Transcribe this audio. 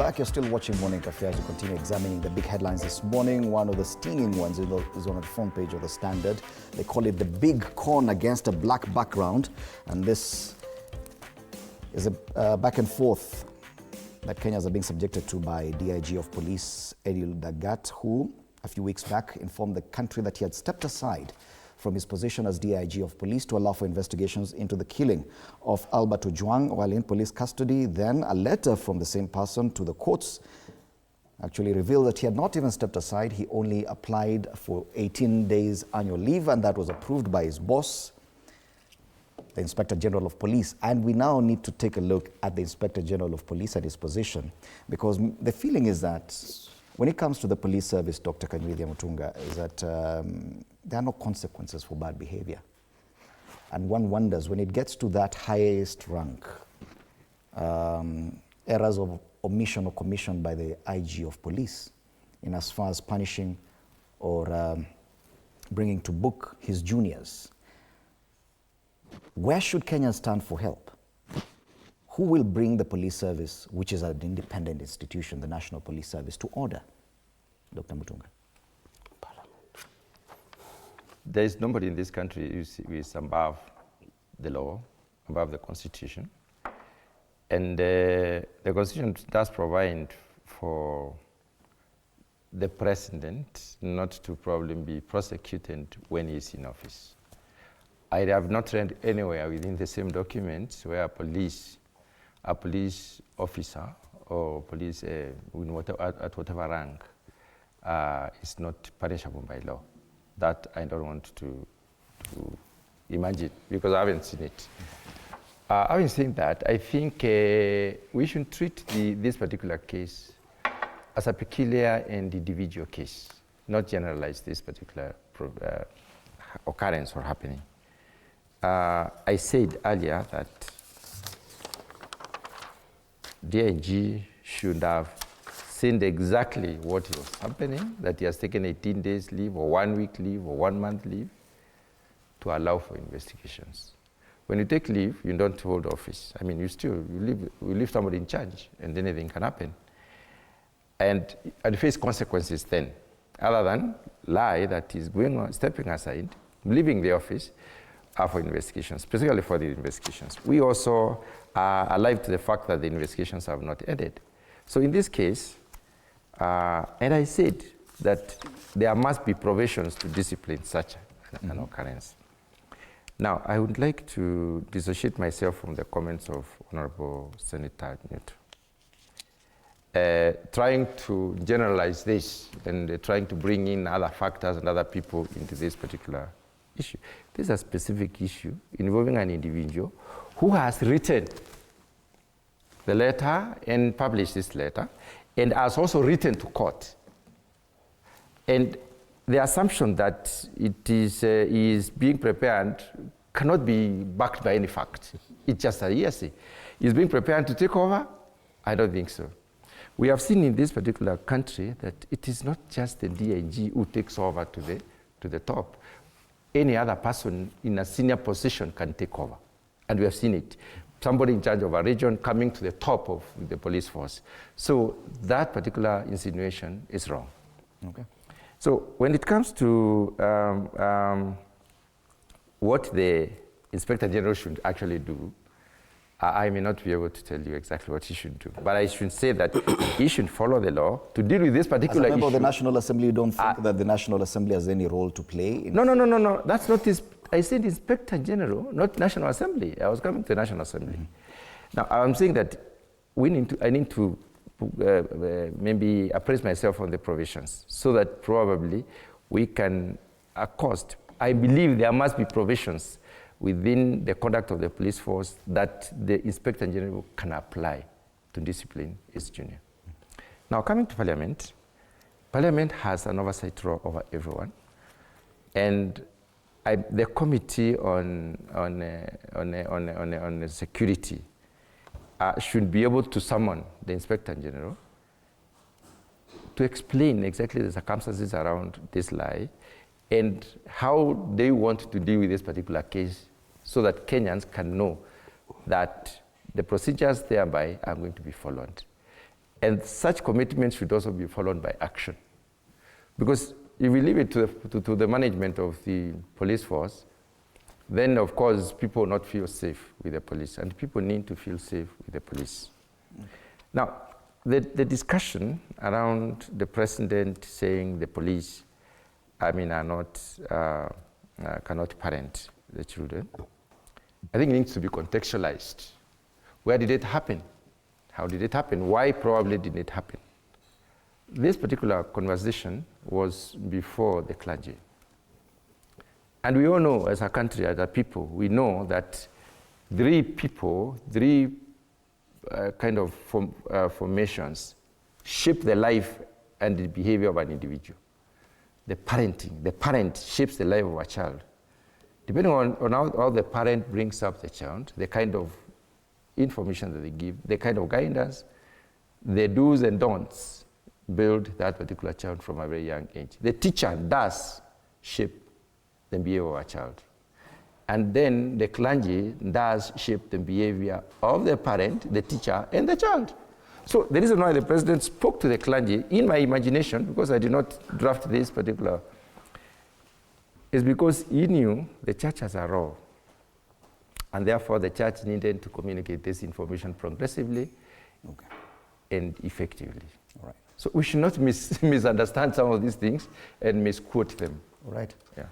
back. You're still watching Morning Cafe as we continue examining the big headlines this morning. One of the stinging ones is on the front page of the Standard. They call it the big con against a black background. And this is a back and forth that Kenyans are being subjected to by DIG of Police Eddy Lagat, who a few weeks back informed the country that he had stepped aside from his position as DIG of Police to allow for investigations into the killing of Albert Ojwang while in police custody. Then a letter from the same person to the courts actually revealed that he had not even stepped aside. He only applied for 18 days annual leave, and that was approved by his boss, the Inspector General of Police. And we now need to take a look at the Inspector General of Police and his position, because the feeling is that when it comes to the police service, Dr. Kanyuithia Mutunga, is that there are no consequences for bad behavior. And one wonders, when it gets to that highest rank, errors of omission or commission by the IG of police in as far as punishing or bringing to book his juniors, where should Kenyans stand for help? Who will bring the police service, which is an independent institution, the National Police Service, to order? Dr. Mutunga. There is nobody in this country who is above the law, above the Constitution. And the Constitution does provide for the President not to probably be prosecuted when he is in office. I have not read anywhere within the same documents where a police officer or police at whatever rank is not punishable by law. That I don't want to imagine, because I haven't seen it. Having seen that, I think we should treat this particular case as a peculiar and individual case, not generalize this particular occurrence or happening. I said earlier that DIG should have seen exactly what was happening, that he has taken 18 days leave or 1 week leave or 1 month leave to allow for investigations. When you take leave, you don't hold office. I mean, you leave somebody in charge and anything can happen. And face consequences then, other than lie that he's going on, stepping aside, leaving the office for investigations, specifically for the investigations. We also are alive to the fact that the investigations have not ended. So in this case, and I said that there must be provisions to discipline such an occurrence. Now, I would like to dissociate myself from the comments of Honorable Senator Newt. Trying to generalize this and trying to bring in other factors and other people into this particular issue. This is a specific issue involving an individual who has written the letter and published this letter, and has also written to court. And the assumption that it is being prepared cannot be backed by any fact. It's just a hearsay. Is being prepared to take over? I don't think so. We have seen in this particular country that it is not just the DIG who takes over to the top. Any other person in a senior position can take over. And we have seen it. Somebody in charge of a region coming to the top of the police force. So that particular insinuation is wrong. Okay. So when it comes to what the Inspector General should actually do, I may not be able to tell you exactly what he should do, but I should say that he should follow the law to deal with this particular issue. As a member of the National Assembly, you don't think that the National Assembly has any role to play? No. That's not his. I said Inspector General, not National Assembly. I was coming to the National Assembly. Now, I'm saying that I need to maybe appraise myself on the provisions so that probably we can accost. I believe there must be provisions within the conduct of the police force that the Inspector General can apply to discipline its junior. Now, coming to Parliament, Parliament has an oversight role over everyone, and the Committee on Security should be able to summon the Inspector General to explain exactly the circumstances around this lie and how they want to deal with this particular case so that Kenyans can know that the procedures thereby are going to be followed. And such commitments should also be followed by action. Because if we leave it to the management of the police force, then of course people will not feel safe with the police, and people need to feel safe with the police. Okay. Now, the discussion around the president saying the police, are not, cannot parent the children, I think it needs to be contextualized. Where did it happen? How did it happen? Why probably did it happen? This particular conversation was before the clergy. And we all know, as a country, as a people, we know that three kind of formations shape the life and the behavior of an individual. The parent shapes the life of a child. Depending on how the parent brings up the child, the kind of information that they give, the kind of guidance, the do's and don'ts build that particular child from a very young age. The teacher does shape the behavior of a child. And then the clergy does shape the behavior of the parent, the teacher, and the child. So the reason why the president spoke to the clergy, in my imagination, because I did not draft this particular, is because he knew the church as a role. And therefore the church needed to communicate this information progressively and effectively. All right. So we should not misunderstand some of these things and misquote them. All right. Yeah.